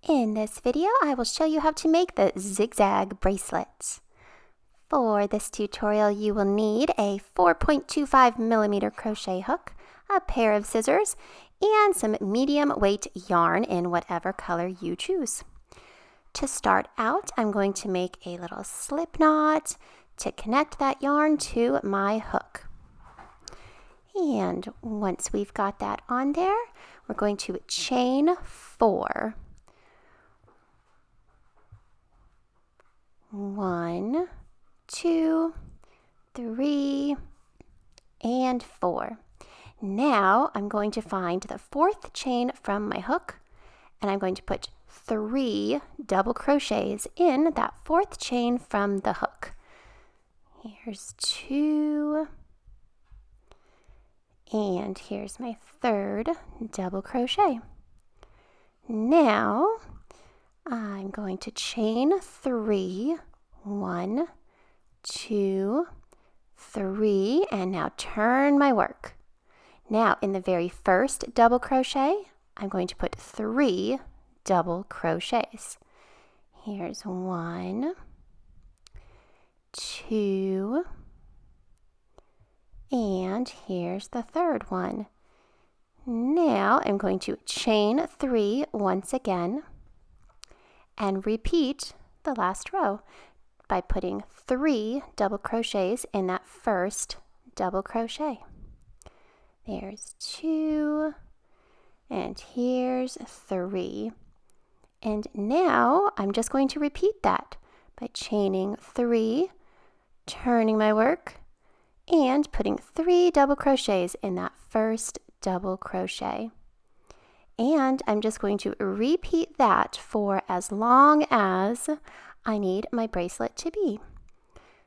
In this video, I will show you how to make the ZigZag Bracelet. For this tutorial, you will need a 4.25mm crochet hook, a pair of scissors, and some medium weight yarn in whatever color you choose. To start out, I'm going to make a little slip knot to connect that yarn to my hook. And once we've got that on there, we're going to chain 4. 1, 2, 3, and 4. Now I'm going to find the 4th chain from my hook, and I'm going to put 3 double crochets in that 4th chain from the hook. Here's 2, and here's my 3rd double crochet. Now I'm going to chain 3, 1, 2, 3, and now turn my work. Now in the very first double crochet, I'm going to put 3 double crochets. Here's 1, 2, and here's the 3rd one. Now I'm going to chain 3 once again and repeat the last row by putting 3 double crochets in that first double crochet. There's 2, and here's 3. And now I'm just going to repeat that by chaining 3, turning my work, and putting 3 double crochets in that first double crochet. And I'm just going to repeat that for as long as I need my bracelet to be.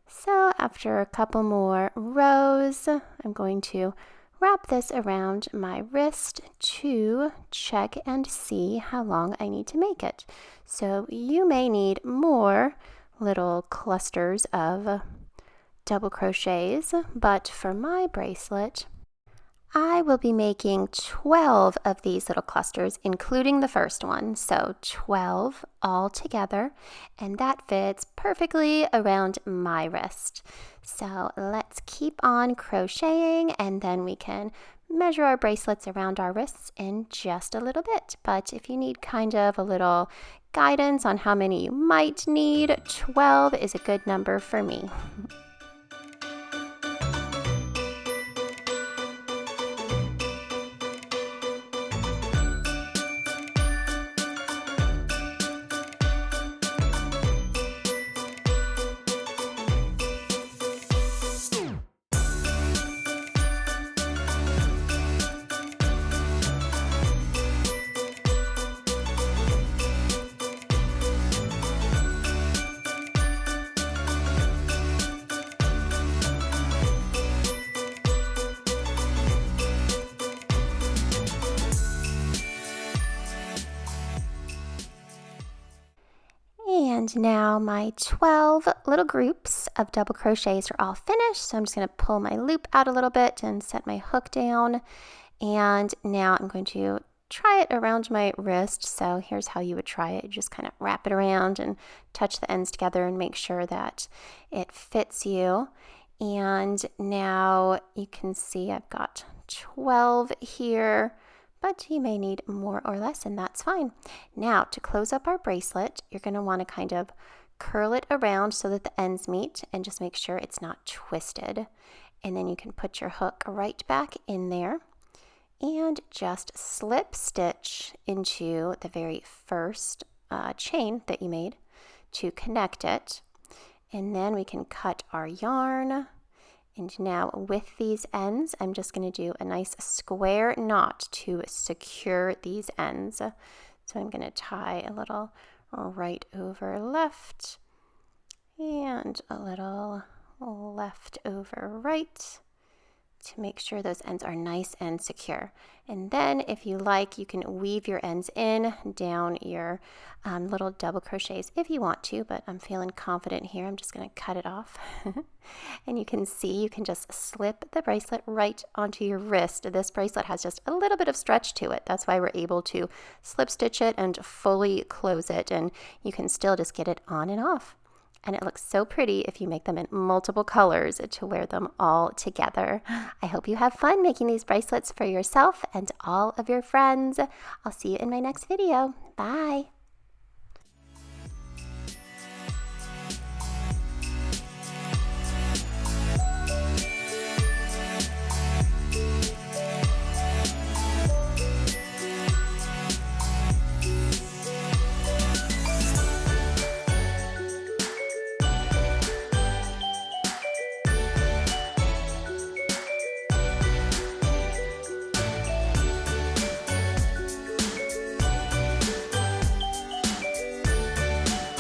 So after a couple more rows, I'm going to wrap this around my wrist to check and see how long I need to make it. So you may need more little clusters of double crochets, but for my bracelet, I will be making 12 of these little clusters, including the first one, so 12 all together, and that fits perfectly around my wrist. So let's keep on crocheting, and then we can measure our bracelets around our wrists in just a little bit. But if you need kind of a little guidance on how many you might need, 12 is a good number for me. And now my 12 little groups of double crochets are all finished. So I'm just going to pull my loop out a little bit and set my hook down. And now I'm going to try it around my wrist. So here's how you would try it. You just kind of wrap it around and touch the ends together and make sure that it fits you. And now you can see I've got 12 here, but you may need more or less, and that's fine. Now, to close up our bracelet, you're going to want to kind of curl it around so that the ends meet and just make sure it's not twisted. And then you can put your hook right back in there and just slip stitch into the very first chain that you made to connect it. And then we can cut our yarn. And now with these ends, I'm just going to do a nice square knot to secure these ends. So I'm going to tie a little right over left and a little left over right. to make sure those ends are nice and secure. And then if you like, you can weave your ends in down your little double crochets if you want to, but I'm feeling confident here. I'm just going to cut it off. And you can see, you can just slip the bracelet right onto your wrist. This bracelet has just a little bit of stretch to it. That's why we're able to slip stitch it and fully close it, and you can still just get it on and off. And it looks so pretty if you make them in multiple colors to wear them all together. I hope you have fun making these bracelets for yourself and all of your friends. I'll see you in my next video. Bye.